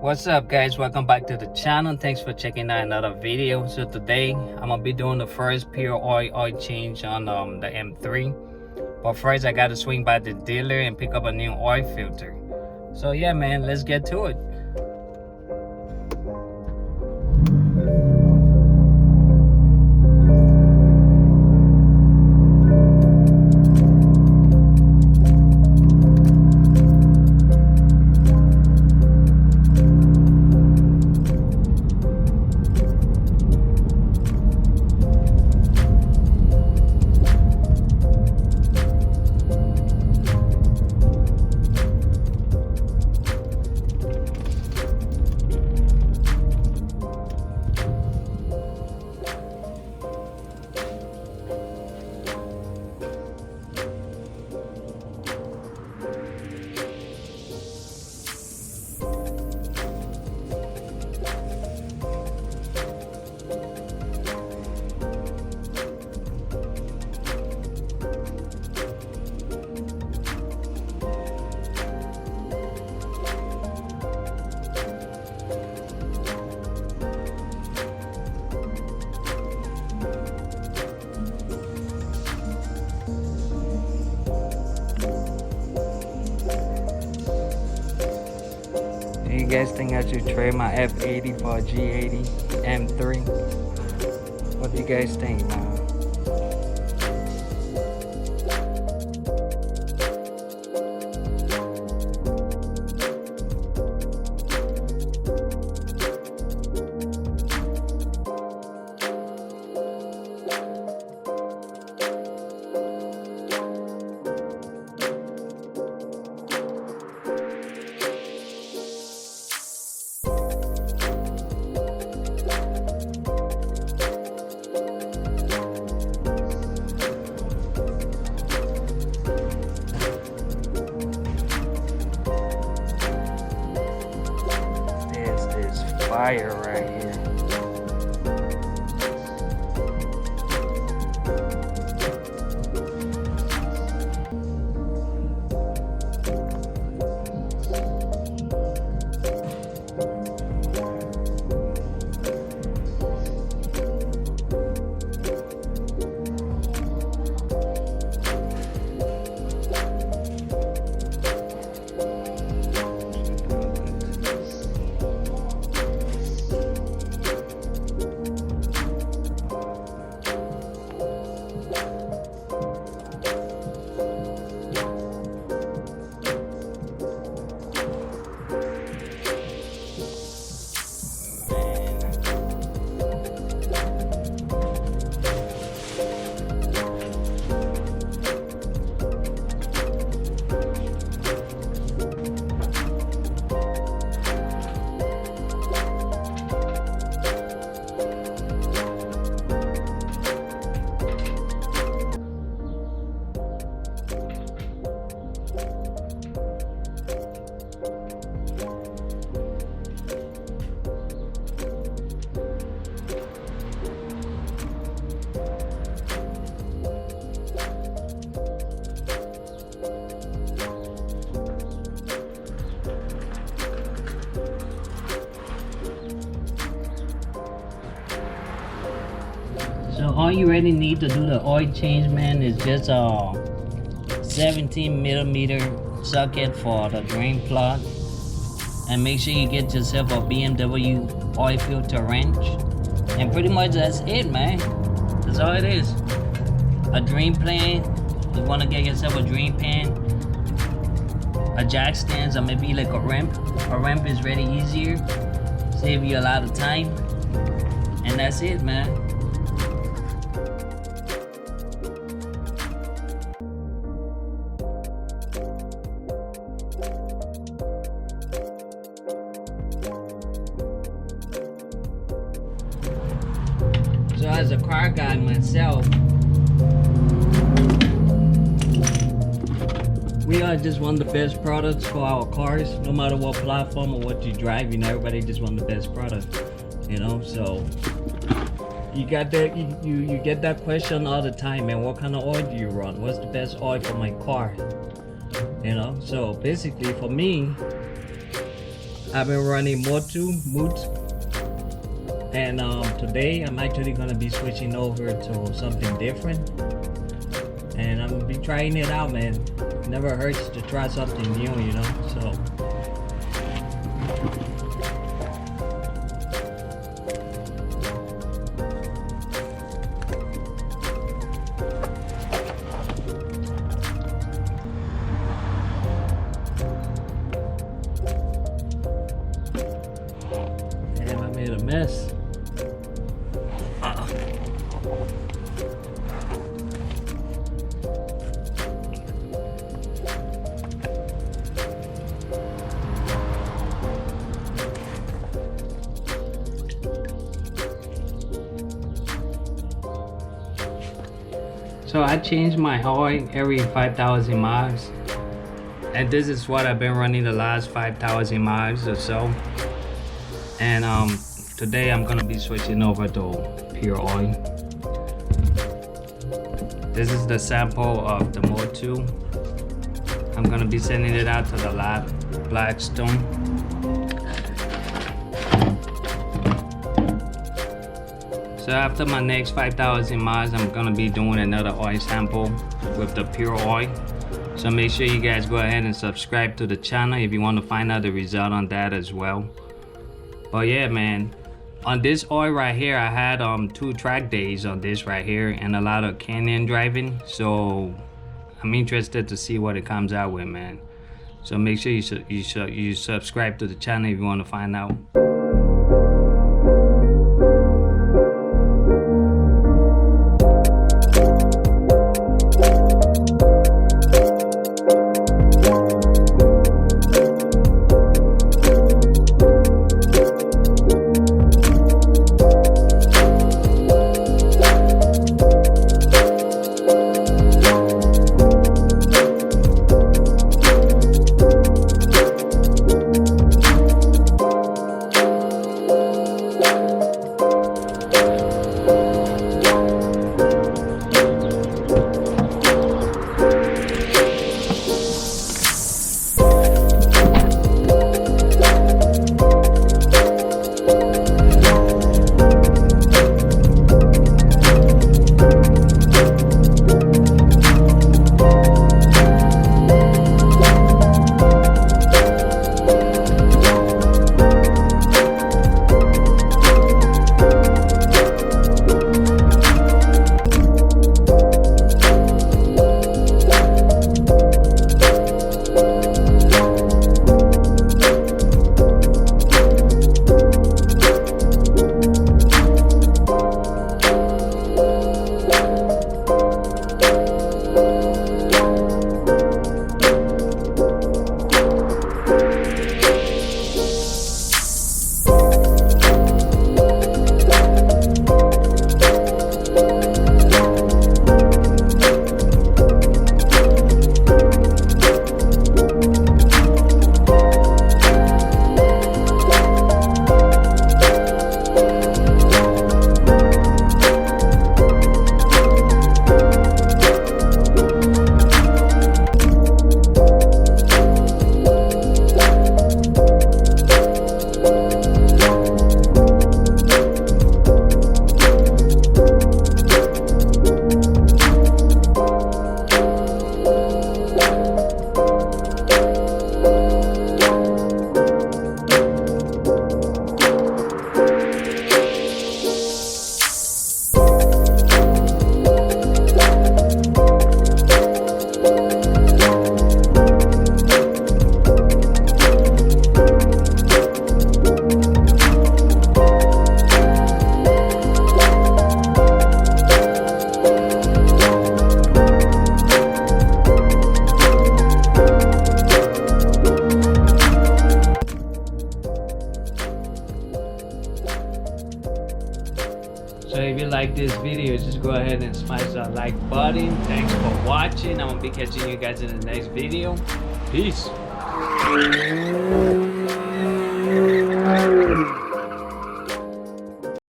What's up guys, welcome back to the channel. Thanks for checking out another video. So today I'm gonna be doing the first pure oil change on the M3, but first I gotta swing by the dealer and pick up a new oil filter. So yeah man, let's get to it. You guys think I should trade my F80 for a G80 M3? What do you guys think, man? Fire right here. So all you really need to do the oil change, man, is just a 17mm socket for the drain plug, and make sure you get yourself a BMW oil filter wrench, and pretty much that's it, man. That's all it is. A drain pan, you want to get yourself a drain pan, a jack stands, or maybe like a ramp. A ramp is really easier, save you a lot of time, and that's it, man. So as a car guy myself, we are just one of the best products for our cars. No matter what platform or what you drive, everybody just want the best product, so you got that, you get that question all the time, man. What kind of oil do you run? What's the best oil for my car? So basically for me, I've been running Motu, and today I'm actually gonna be switching over to something different, and I'm gonna be trying it out, man. Never hurts to try something new, you know. So a mess. So I change my oil every 5,000 miles, and this is what I've been running the last 5,000 miles or so. And today I'm gonna be switching over to pure oil. This is the sample of the Motu. I'm gonna be sending it out to the lab, Blackstone. So after my next 5,000 miles, I'm gonna be doing another oil sample with the pure oil. So make sure you guys go ahead and subscribe to the channel if you want to find out the result on that as well. But yeah, man, on this oil right here, I had 2 track days on this right here and a lot of canyon driving. So I'm interested to see what it comes out with, man. So make sure you subscribe to the channel if you want to find out. So if you like this video, just go ahead and smash that like button. Thanks for watching. I'm gonna be catching you guys in the next video. Peace.